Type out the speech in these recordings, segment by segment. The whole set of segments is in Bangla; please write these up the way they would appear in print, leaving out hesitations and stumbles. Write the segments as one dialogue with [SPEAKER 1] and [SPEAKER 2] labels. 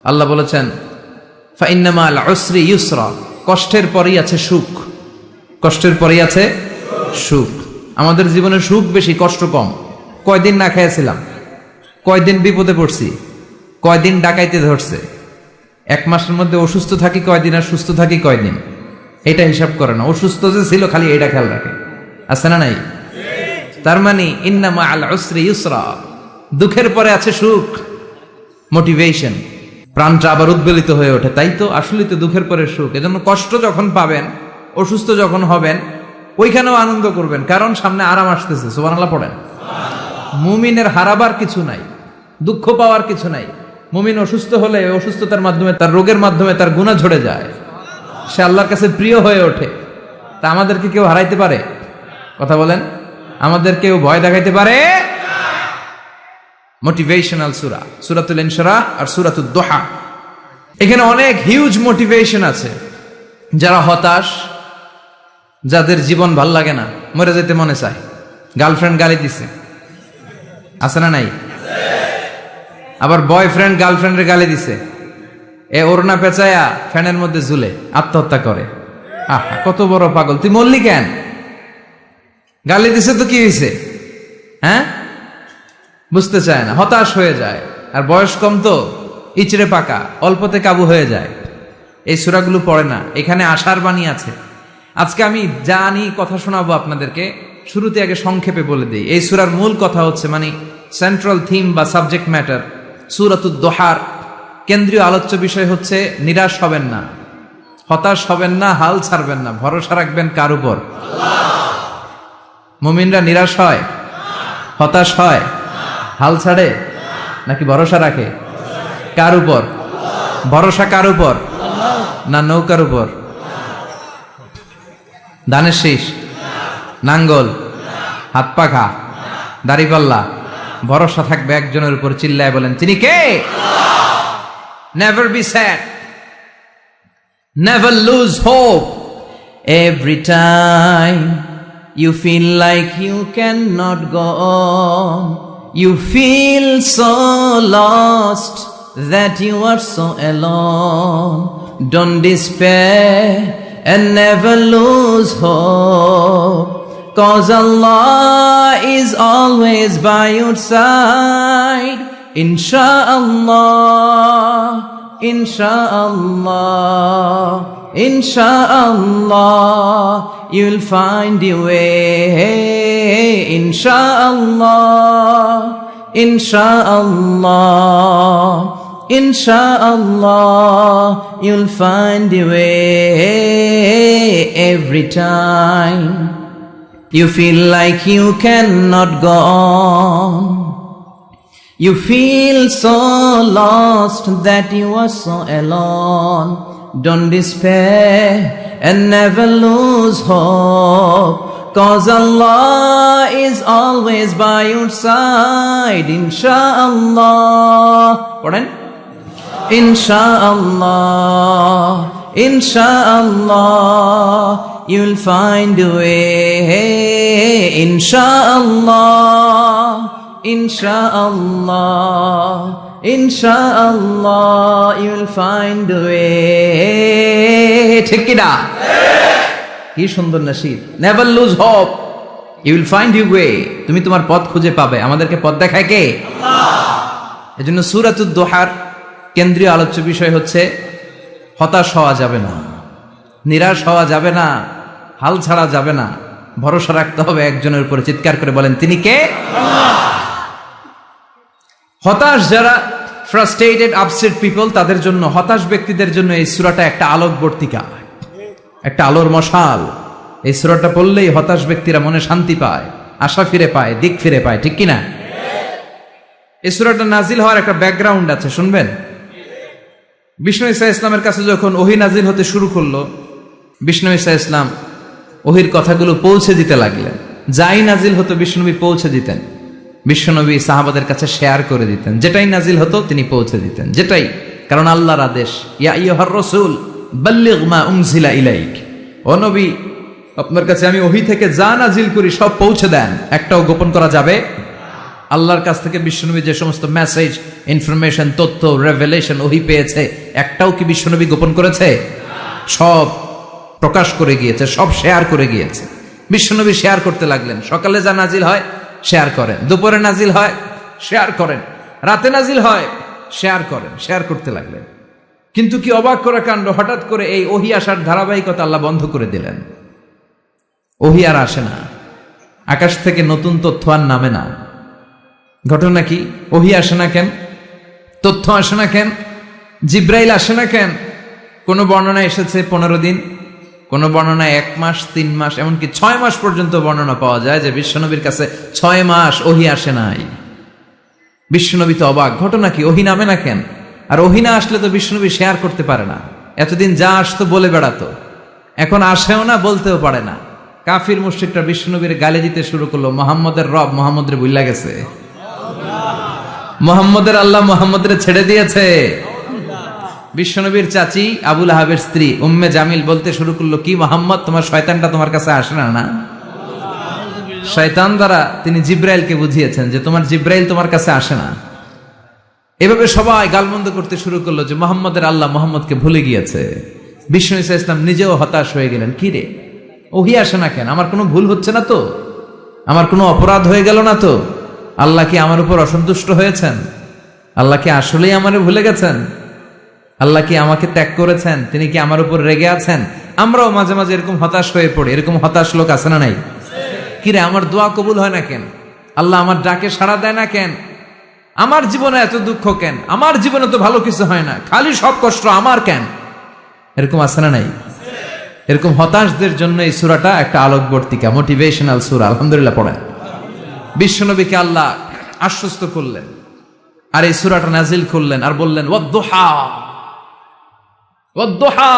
[SPEAKER 1] আল্লাহ বলেছেন ফাইন্না মাল উসরি ইউসরা, কষ্টের পরেই আছে সুখ। কষ্টের পরেই আছে সুখ। আমাদের জীবনে সুখ বেশি, কষ্ট কম। কয়দিন না খেয়েছিলাম, কয়দিন বিপদে পড়ছি, কয়দিন ডাকাইতে ধরছে, এক মাসের মধ্যে অসুস্থ থাকি কয়দিন আর সুস্থ থাকি কয়দিন, এটা হিসাব করে না। অসুস্থ যে ছিল খালি এটা খেয়াল রাখে, আছে না নাই? তার মানে ইন্না মাল উসরি ইউসরা, দুঃখের পরে আছে সুখ, মোটিভেশন, প্রাণটা আবার উদ্বেলিত হয়ে ওঠে। তাই তো আসলে তো দুঃখের পরে সুখ। এজন্য কষ্ট যখন পাবেন, অসুস্থ যখন হবেন, ওইখানেও আনন্দ করবেন, কারণ সামনে আরাম আসতেছে। সুবহানাল্লাহ পড়েন। মুমিনের হারাবার কিছু নাই, দুঃখ পাওয়ার কিছু নাই। মুমিন অসুস্থ হলে অসুস্থতার মাধ্যমে, তার রোগের মাধ্যমে তার গুনাহ ঝরে যায়, সে আল্লাহর কাছে প্রিয় হয়ে ওঠে। তা আমাদেরকে কেউ হারাইতে পারে? কথা বলেন, আমাদের কেউ ভয় দেখাইতে পারে? মোটিভেশনাল সূরা, সূরাতুল ইনশিরাহ আর সূরাতুদ দুহা। এখানে অনেক হিউজ মোটিভেশন আছে। যারা হতাশ, যাদের জীবন ভাল লাগে না, মরে যেতে মনে চায়, গার্লফ্রেন্ড গালি দিছে, আছে না নাই? আবার বয়ফ্রেন্ড গার্লফ্রেন্ডের গালি দিছে, এ ওড়না পেঁচায়া ফ্যানের মধ্যে ঝুলে আত্মহত্যা করে। আহা, কত বড় পাগল, তুই মরলি কেন? গালি দিছে তো কি হয়েছে? হ্যাঁ, বুঝতে চায় না, হতাশ হয়ে যায়। আর বয়স কম তো, ইচড়ে পাকা, অল্পতে কাবু হয়ে যায়। এই সূরাগুলো পড়ে না। এখানে আশার বাণী আছে। আজকে আমি জানি কথা শোনাবো আপনাদেরকে, শুরুতে আগে সংক্ষেপে বলে দিই। এই সূরার মূল কথা হচ্ছে, মানে সেন্ট্রাল থিম বা সাবজেক্ট ম্যাটার, সূরাতুদ দুহার কেন্দ্রীয় আলোচ্য বিষয় হচ্ছে নিরাশ হবেন না, হতাশ হবেন না, হাল ছাড়বেন না, ভরসা রাখবেন কার উপর? মুমিনরা নিরাশ হয়, হতাশ হয়, হাল ছাড়ে নাকি ভরসা রাখে? কার উপর ভরসা? কার উপর? না নৌকার উপর, ধানের শীষ, নাঙ্গল, হাত পাখা, দাড়িপাল্লা? ভরসা থাকবে একজনের উপর। চিল্লায় বলেন, তিনি কে? Never be sad, never lose hope. Every time you feel like you cannot go on, you feel so lost that you are so alone. Don't despair and never lose hope, 'cause Allah is always by your side. Insha'Allah, Insha'Allah, Insha'Allah, you'll find your way. Insha'Allah, Insha'Allah, Insha'Allah, you'll find your way. Every time you feel like you cannot go on, you feel so lost that you are so alone. Don't despair and never lose hope, 'cause Allah is always by your side. Insha'Allah, পড়েন, Insha'Allah, Insha'Allah, you'll find a way. Insha'Allah, Insha'Allah, Insha'Allah, you'll find a way. ঠিক কি না? কি সুন্দর nasheed. Never lose hope, you will find your way. তুমি তোমার পথ খুঁজে পাবে। আমাদেরকে পথ দেখায় কে? আল্লাহ। এজন্য সূরাতুদ দুহার কেন্দ্রীয় আলোচ্য বিষয় হচ্ছে হতাশ হওয়া যাবে না, নিরাশ হওয়া যাবে না, হাল ছাড়া যাবে না, ভরসা রাখতে হবে একজনের উপরে। চিৎকার করে বলেন, তিনি কে? আল্লাহ। হতাশ যারা, ফ্রাস্ট্রেটেড, আপসেট পিপল, তাদের জন্য, হতাশ ব্যক্তিদের জন্য এই সূরাটা একটা আলোকবর্তিকা, একটা আলোর মশাল। এই সূরাটা পড়লেই হতাশ ব্যক্তিরা মনে শান্তি পায়, আশা ফিরে পায়, দিক ফিরে পায়। ঠিক কিনা? এই সূরাটা নাজিল হওয়ার একটা ব্যাকগ্রাউন্ড আছে, শুনবেন। বিষ্ণু ঈসা ইসলামের কাছে যখন ওহী নাজিল হতে শুরু করলো, বিষ্ণু ঈসা ইসলাম ওহীর কথাগুলো পৌঁছে দিতে লাগলেন। যাই নাজিল হতো বিষ্ণুনবী পৌঁছে দিতেন। বিশ্বনবী সাহাবাদের কাছে শেয়ার করে দিতেন, যেটাই নাজিল হতো তিনি পৌঁছে দিতেন, যেটাই। কারণ আল্লাহর আদেশ, ইয়া আইয়ুহার রাসূল বাল্লিগ মা উনজিলা ইলাইক, ও নবী আপনার কাছে আমি ওহী থেকে যা নাজিল করি সব পৌঁছে দেন, একটাও গোপন করা যাবে। আল্লাহর কাছ থেকে বিশ্বনবী যে সমস্ত মেসেজ, ইনফরমেশন, তথ্য, রেভেলেশন, ওহী পেয়েছে, একটাও কি বিশ্বনবী গোপন করেছে? সব প্রকাশ করে গিয়েছে, সব শেয়ার করে গিয়েছে। বিশ্বনবী শেয়ার করতে লাগলেন। সকালে যা নাজিল হয় শেয়ার করেন, দুপুরে নাজিল হয় শেয়ার করেন, রাতে নাজিল হয় শেয়ার করেন, শেয়ার করতে লাগলেন। কিন্তু কি অবাক করা কাণ্ড, হঠাৎ করে এই ওহী আসার ধারাবাহিকতা আল্লাহ বন্ধ করে দিলেন। ওহী আর আসে না, আকাশ থেকে নতুন তথ্য আর নামে না। ঘটনা কি? ওহী আসে না কেন? তথ্য আসে না কেন? জিব্রাইল আসে না কেন? কোন বর্ণনা এসেছে 15 দিন, কোন বর্ণনায় 1 মাস, 3 মাস, এমনকি 6 মাস পর্যন্ত বর্ণনা পাওয়া যায় যে বিশ্বনবীর কাছে 6 মাস ওহী আসে নাই। বিশ্বনবী তো অবাক, ঘটনা কি? ওহী নামে না কেন? আর ওহী না আসলে তো বিশ্বনবী শেয়ার করতে পারে না। এতদিন যা আসতো বলে বেড়াতো, এখন আসেও না, বলতেও পারে না। কাফির মুশরিকরা বিশ্বনবীর গালি দিতে শুরু করলো, মুহাম্মদের রব মুহাম্মদের ভুইলা গেছে, মুহাম্মদের আল্লাহ মুহাম্মদের ছেড়ে দিয়েছে। বিশ্বনবীর চাচি আবু লাহাবের স্ত্রী উম্মে জামিল বলতে শুরু করলো, কি মুহাম্মদ, তোমার শয়তানটা তোমার কাছে আসে না? না, শয়তান দ্বারা তিনি জিব্রাইলকে বুঝিয়েছেন যে তোমার জিব্রাইল তোমার কাছে আসে না। এভাবে সবাই গালমন্দ করতে শুরু করলো যে মুহাম্মদের আল্লাহ মুহাম্মদকে ভুলে গিয়েছে। বিষ্ণু ঈসা ইসলাম নিজেও হতাশ হয়ে গেলেন, কি রে ওহী আসে না কেন? আমার কোনো ভুল হচ্ছে না তো? আমার কোনো অপরাধ হয়ে গেল না তো? আল্লাহ কি আমার উপর অসন্তুষ্ট হয়েছেন? আল্লাহ কি আসলেই আমারে ভুলে গেছেন? আল্লাহ কি আমাকে ত্যাগ করেছেন? তিনি কি আমার উপর রেগে আছেন? আমরাও মাঝে মাঝে এরকম হতাশ হয়ে পড়ি। এরকম হতাশ লোক আছে না নাই? কিরে আমার দোয়া কবুল হয় না কেন? আল্লাহ আমার ডাকে সাড়া দেয় না কেন? আমার জীবনে এত দুঃখ কেন? আমার জীবনে তো ভালো কিছু হয় না, খালি সব কষ্ট আমার কেন? এরকম আছে না নাই? এরকম হতাশদের জন্য এই সূরাটা একটা আলোকবর্তিকা, মোটিভেশনাল সূরা। আলহামদুলিল্লাহ পড়েন। বিশ্বনবীকে আল্লাহ আশ্বস্ত করলেন আর এই সূরাটা নাজিল করলেন আর বললেন, ওয়াদ-দুহা, ওয়াদ-দুহা।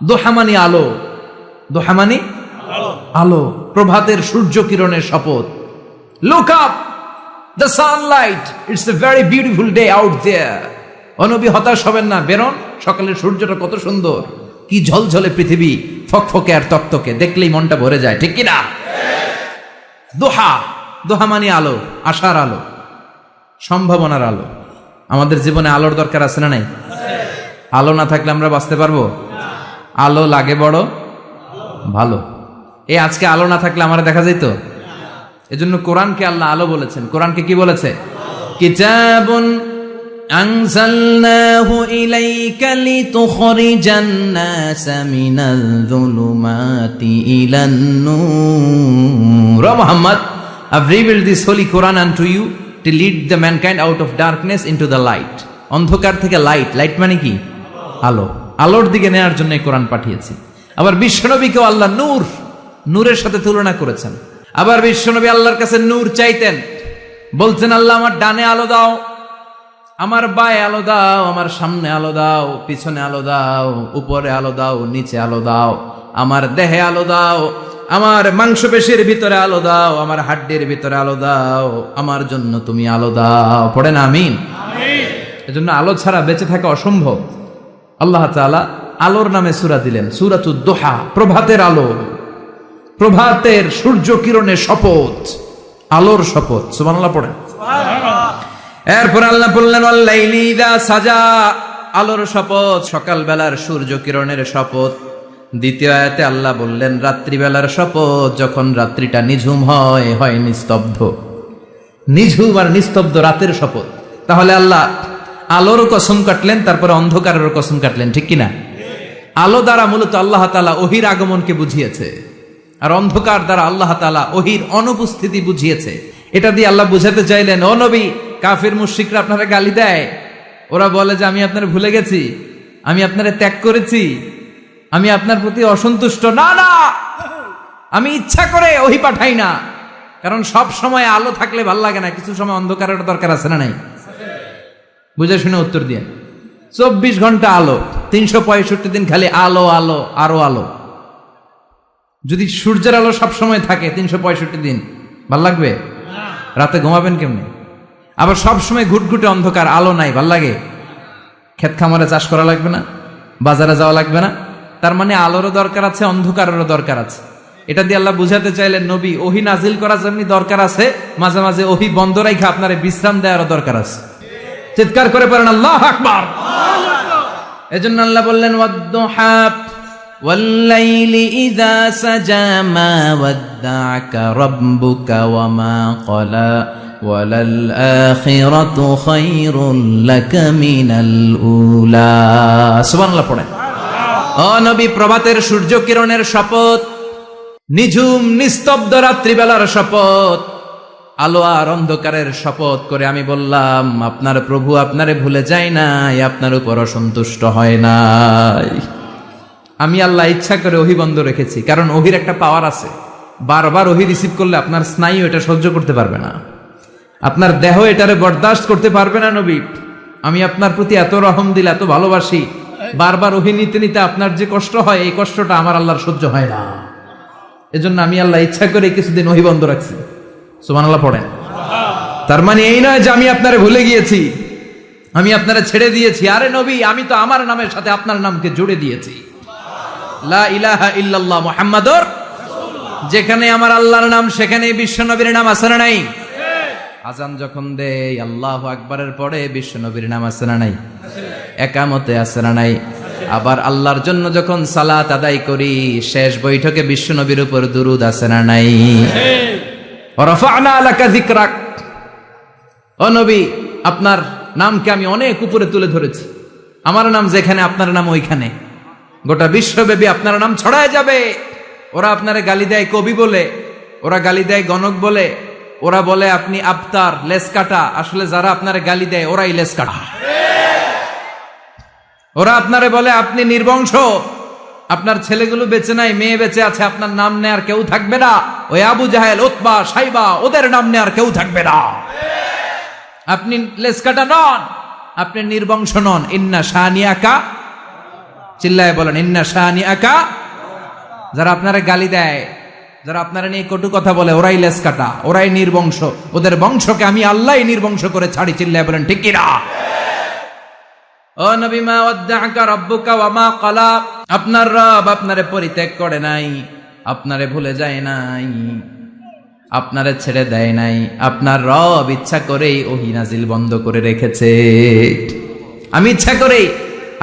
[SPEAKER 1] দুহা মানে আলো, দুহা মানে আলো, প্রভাতের সূর্য কিরণের শপথ। Look up, the sunlight, it's a very beautiful day out there. ও নবী হতাশ হবেন না, বেরোন, সকালের সূর্যটা কত সুন্দর, কি ঝলঝলে পৃথিবী, ফকফকে আর তকতকে, দেখলেই মনটা ভরে যায়, ঠিক কিনা? দোহা, দোহা মানে আলো, আশার আলো, সম্ভাবনার আলো। আমাদের জীবনে আলোর দরকার আছে না নাই? আলো না থাকলে আমরা বাঁচতে পারবো? আলো লাগে বড় ভালো। এই আজকে আলো না থাকলে আমার দেখা যেত? এজন্য কোরআনকে আল্লাহ আলো বলেছেন। কোরআনকে কি বলেছে? কিতাবুন আনজালনাহু ইলাইকা লিতুখরিজান নাসা মিনাল যুলুমাতি ইলান নূর। ও Muhammad, I've revealed this holy Quran unto you to lead the mankind out of darkness into the light. অন্ধকার থেকে লাইট, লাইট মানে কি? আলো, আলোর দিকে নেয়ার জন্য কোরআন পাঠিয়েছি। আবার বিশ্বনবীকেও আল্লাহ নূর, নূরের সাথে তুলনা করেছেন। আবার বিশ্বনবী আল্লাহর কাছে নূর চাইতেন, বলতেন, আল্লাহ আমার ডানে আলো দাও, আমার বায়ে আলো দাও, আমার সামনে আলো দাও, পিছনে আলো দাও, উপরে আলো দাও, নিচে আলো দাও, আমার দেহে আলো দাও, আমার মাংসপেশির ভিতরে আলো দাও, আমার হাড্ডির ভিতরে আলো দাও, আমার জন্য তুমি আলো দাও। পড়েন আমিন। এজন্য আলো ছাড়া বেঁচে থাকা অসম্ভব। আল্লাহ তাআলা আলোর নামে সূরা দিলেন, সূরাতুদ দুহা, প্রভাতের আলো, প্রভাতের সূর্য কিরণের শপথ, আলোর শপথ। সুবহানাল্লাহ পড়েন। এরপর আল্লাহ বললেন, ওয়াল লাইলি ইযা সাজা, আলোর শপথ, সকালবেলার সূর্য কিরণের শপথ। দ্বিতীয় আয়াতে আল্লাহ বললেন, রাত্রিবেলার শপথ, যখন রাত্রিটা নিঝুম হয়, হয় নিস্তব্ধ। নিঝুম আর নিস্তব্ধ রাতের শপথ। তাহলে আল্লাহ আলোর কসম কাটলেন, তারপরে অন্ধকারের কসম কাটলেন, ঠিক কিনা? আলো দ্বারা মূলত আল্লাহ তাআলা ওহীর আগমনকে বুঝিয়েছে, আর অন্ধকার দ্বারা আল্লাহ তাআলা ওহীর অনুপস্থিতি বুঝিয়েছে। এটা দিয়ে আল্লাহ বুঝাতে চাইলেন, ও নবী, কাফির মুশরিকরা আপনারা গালি দেয়, ওরা বলে যে আমি আপনারে ভুলে গেছি, আমি আপনারে ত্যাগ করেছি, আমি আপনার প্রতি অসন্তুষ্ট। না না, আমি ইচ্ছা করে ওহী পাঠাই না, কারণ সব সময় আলো থাকলে ভাল লাগে না, কিছু সময় অন্ধকারের দরকার আছে না নাই? বুঝে শুনে উত্তর দিয়ে। 24 ঘন্টা আলো, 365 দিন খালি আলো আলো আরো আলো। যদি সূর্যের আলো সব সময় থাকে 365 দিন, ভাল লাগবে? রাতে ঘুমাবেন কেমনে? আবার সব সময় ঘুটঘুটে অন্ধকার, আলো নাই, ভাল লাগে? ক্ষেত খামারে চাষ করা লাগবে না, বাজারে যাওয়া লাগবে না। তার মানে আলোরও দরকার আছে, অন্ধকারেরও দরকার আছে। এটা দিয়ে আল্লাহ বুঝাতে চাইলেন নবী ওহী নাজিল করা যেমনি দরকার আছে, মাঝে মাঝে ওহী বন্ধ রাইখা আপনারে বিশ্রাম দেওয়ারও দরকার আছে। চিৎকার করে পড়েন আল্লাহু আকবার। এজন্য আল্লাহ বললেন ওয়াদ-দুহা ওয়াল-লাইলি ইযা সাজা মা ওয়াদ্দা'আকা রাব্বুকা ওয়া মা ক্বালা ওয়ালাল আখিরাতু খায়রুল লাকা মিনাল উলা। সুবহানাল্লাহ পড়েন। ও নবী, প্রভাতের সূর্য কিরণের শপথ, নিঝুম নিস্তব্ধ রাত্রিবেলার শপথ, আলো আর অন্ধকারের শপথ করে আমি বললাম আপনার প্রভু আপনারে ভুলে যায় নাই, আপনার উপর অসন্তুষ্ট হয় নাই। আমি আল্লাহ ইচ্ছা করে ওহী বন্ধ রেখেছি, কারণ ওহীর একটা পাওয়ার আছে। বারবার ওহী রিসিভ করলে আপনার স্নায়ু এটা সহ্য করতে পারবে না, আপনার দেহ এটারে বরদাস্ত করতে পারবে না। নবী, আমি আপনার প্রতি এত রহম দিল, এত ভালোবাসি, বারবার ওহী নিতে নিতে আপনার যে কষ্ট হয়, এই কষ্টটা আমার আল্লাহর সহ্য হয় না। এজন্য আমি আল্লাহ ইচ্ছা করে কিছুদিন ওহী বন্ধ রাখছি। সুবহানাল্লাহ পড়েন। তার মানে এই নয় যে আমি আপনারে ভুলে গিয়েছি, আমি আপনারে ছেড়ে দিয়েছি। আরে নবী, আমি তো আমার নামের সাথে আপনার নামকে জুড়ে দিয়েছি। লা ইলাহা ইল্লাল্লাহ মুহাম্মাদুর রাসূলুল্লাহ। যেখানে আমার আল্লাহর নাম সেখানেই বিশ্ব নবীর নাম আছে না নাই? আজান যখন দেই আল্লাহু আকবারের পরে বিশ্ব নবীর নাম আছে না নাই? একামতে আছে না নাই? আবার আল্লাহর জন্য যখন সালাত আদায় করি শেষ বৈঠকে বিশ্ব নবীর উপর দুরূদ আছে না নাই? রাফা'না লাকা যিকরাক। ও নবী, আপনার নামকে আমি অনেক উপরে তুলে ধরেছি। আমার নাম যেখানে আপনার নাম ওইখানে, গোটা বিশ্বব্যাপী আপনার নাম ছড়ায় যাবে। ওরা আপনারে গালি দেয় কবি বলে, ওরা গালি দেয় গণক বলে, ওরা বলে আপনি আবতার, লেস কাটা। আসলে যারা আপনারে গালি দেয় ওরাই লেস কাটা। ওরা আপনারে বলে আপনি নির্বংশ, আপনার ছেলেগুলো বেঁচে নাই, মেয়ে বেঁচে আছে, আপনার নাম নেয়ার কেউ থাকবে না। ওই আবু জাহেল, উতবা, সাইবা, ওদের নাম নেয়ার কেউ থাকবে না। আপনি লেস কাটা নন, আপনি নির্বংশ নন। ইন্না শানিয়াকা, চিল্লায় বলেন ইন্না শানিয়াকা। যারা আপনারে গালি দেয়, যারা আপনারা নিয়ে কটু কথা বলে, ওরাই লেস কাটা, ওরাই নির্বংশ। ওদের বংশকে আমি আল্লাহই নির্বংশ করে ছাড়ি। চিল্লায় বলেন ঠিক কিনা? ও নবী, মা ওয়াদ্দা'আকা রাব্বুকা ওয়া মা ক্বালা। আপনার রব আপনারে পরিত্যাগ করে নাই, আপনারে ভুলে যায় নাই, আপনারে ছেড়ে দেয় নাই। আপনার রব ইচ্ছা করেই ওহী নাজিল বন্ধ করে রেখেছে। আমি ইচ্ছা করেই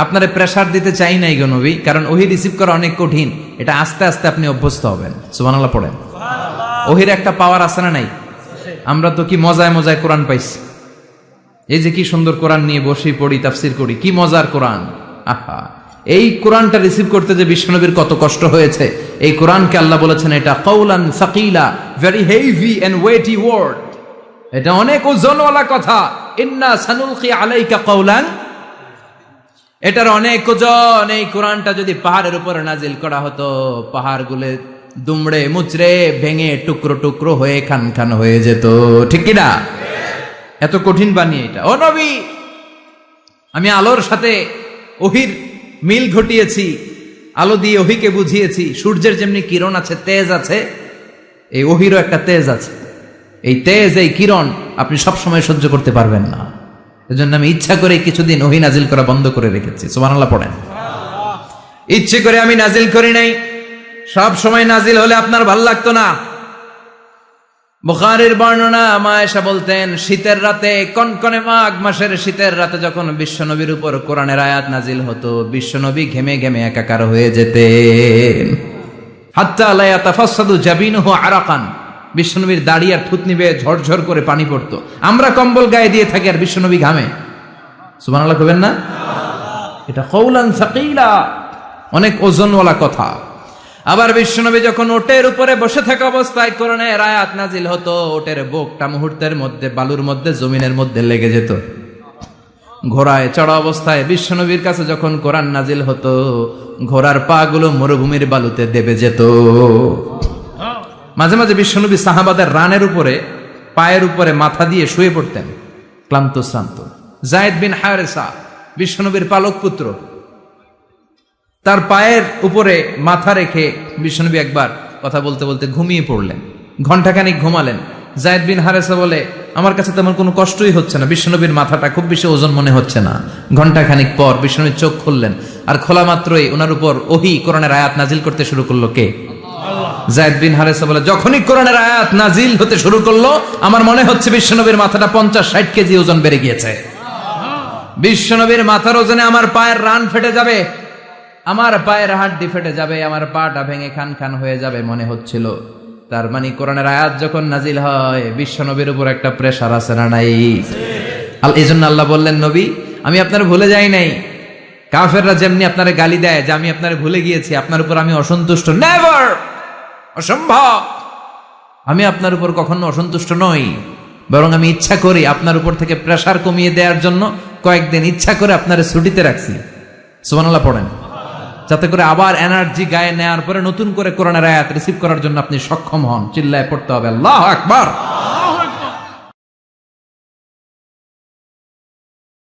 [SPEAKER 1] আপনারে প্রেসার দিতে চাই নাই গো নবী, কারণ ওহী রিসিভ করা অনেক কঠিন। এটা আস্তে আস্তে আপনি অভ্যস্ত হবেন। সুবহানাল্লাহ পড়েন। ওহীর একটা পাওয়ার আছে না নাই? আমরা তো কি মজায় মজায় কোরআন পাইছি। এই যে কি সুন্দর কোরআন নিয়ে বসি, পড়ি, তাফসীর করি, কি মজার কোরআন। আহা, এই কোরআনটা রিসিভ করতে যে বিশ্বনবীর কত কষ্ট হয়েছে। এই কোরআনকে আল্লাহ বলেছেন এটা কাউলান সাকিলা, very heavy and weighty word. এটা অনেক ওজনওয়ালা কথা। ইন্না সানুলকি আলাইকা কাউলান, এটার অনেক ওজন। এই কোরআনটা যদি পাহাড়ের উপরে নাজিল করা হতো, পাহাড়গুলো দুমড়ে মুচড়ে ভেঙে টুকরো টুকরো হয়ে খান খান হয়ে যেত। ঠিক কিনা? এত কঠিন বানিয়ে এটা। ও নবী, আমি আলোর সাথে ওহীর মিল ঘটিয়েছি, আলো দিয়ে ওহীকে বুঝিয়েছি। সূর্যের যেমনি কিরণ আছে, তেজ আছে, এই ওহীরও একটা তেজ আছে। এই তেজ, এই কিরণ আপনি সবসময় সহ্য করতে পারবেন না। এজন্য আমি ইচ্ছা করে কিছুদিন ওহী নাজিল করা বন্ধ করে রেখেছি। সুবহানাল্লাহ পড়েন। ইচ্ছে করে আমি নাজিল করি নাই। সব সময় নাজিল হলে আপনার ভাল লাগতো না। বুখারীর বর্ণনা, মা আয়েশা বলতেন শীতের রাতে, কনকনে মাঘ মাসের শীতের রাতে যখন বিশ্বনবীর উপর কোরআনের আয়াত নাজিল হতো, বিশ্বনবী ঘেমে ঘেমে একাকার হয়ে যেতেন। হাত্তা লা ইয়াতাফাসসাদু জাবিনুহু আরাকান, বিশ্বনবীর দাড়ি আর থুতনি বেয়ে ঝরঝর করে পানি পড়তো। আমরা কম্বল গায়ে দিয়ে থাকি আর বিশ্বনবী ঘামে। সুবহানাল্লাহ কইবেন না? এটা কাউলান সাকিলা, অনেক ওজনওয়ালা কথা। আবার বিশ্বনবী যখন ওটের উপরে বসে থাকা অবস্থায় কোরআনের আয়াত নাজিল হতো, ওটের বুকটা মুহূর্তের মধ্যে বালুর মধ্যে, জমিনের মধ্যে লেগে যেত। ঘোড়ায় চড়া অবস্থায় বিশ্বনবীর কাছে যখন কোরআন নাজিল হতো, ঘোড়ার পা গুলো মরুভূমির বালুতে দেবে যেত। মাঝে মাঝে বিশ্বনবী সাহাবাদের রানের উপরে, পায়ের উপরে মাথা দিয়ে শুয়ে পড়তেন, ক্লান্ত শ্রান্ত। যায়েদ বিন হারেসা, বিশ্বনবীর পালক পুত্র, তার পায়ের উপরে মাথা রেখে বিশ্বনবী একবার কথা বলতে বলতে ঘুমিয়ে পড়লেন। ঘন্টাখানিক ঘুমালেন। যায়েদ বিন হারেসা বলে, আমার কাছে তেমন কোনো কষ্টই হচ্ছে না, বিশ্বনবীর মাথাটা খুব বেশি ওজন মনে হচ্ছে না। ঘন্টাখানিক পর বিশ্বনবীর চোখ খুললেন, আর খোলা মাত্রই ওনার উপর ওহী কোরআনের আয়াত নাজিল করতে শুরু করলো কে? আল্লাহ। যায়েদ বিন হারেসা বলে, যখনই কোরআনের আয়াত নাজিল হতে শুরু করলো আমার মনে হচ্ছে বিশ্বনবীর মাথাটা 50-60 কেজি ওজন বেড়ে গিয়েছে। বিশ্বনবীর মাথার ওজনে আমার পায়ের রান ফেটে যাবে, আমার পায়ের হাড্ডি ফেটে যাবে, আমার পাটা ভেঙে খান খান হয়ে যাবে মনে হচ্ছিল। তার মানে কোরআনের আয়াত যখন নাজিল হয় বিশ্বনবীর উপর একটা প্রেসার আছে না নাই? এই জন্য আল্লাহ বললেন, নবী আমি আপনার ভুলে যাই নাই। কাফেররা যেমনি আপনারে গালি দেয় যে আমি আপনারে ভুলে গিয়েছি, আপনার উপর আমি অসন্তুষ্ট, নেভার, অসম্ভব। আমি আপনার উপর কখনো অসন্তুষ্ট নই, বরং আমি ইচ্ছা করি আপনার উপর থেকে প্রেসার কমিয়ে দেওয়ার জন্য কয়েকদিন ইচ্ছা করে আপনারে ছুটিতে রাখছি। সুবহানাল্লাহ পড়েন, যাতে করে আবার এনার্জি গায়ে নেওয়ার পরে নতুন করে কোরআনের আয়াত রিসিভ করার জন্য আপনি সক্ষম হন। চিল্লায় পড়তে হবে আল্লাহু আকবার।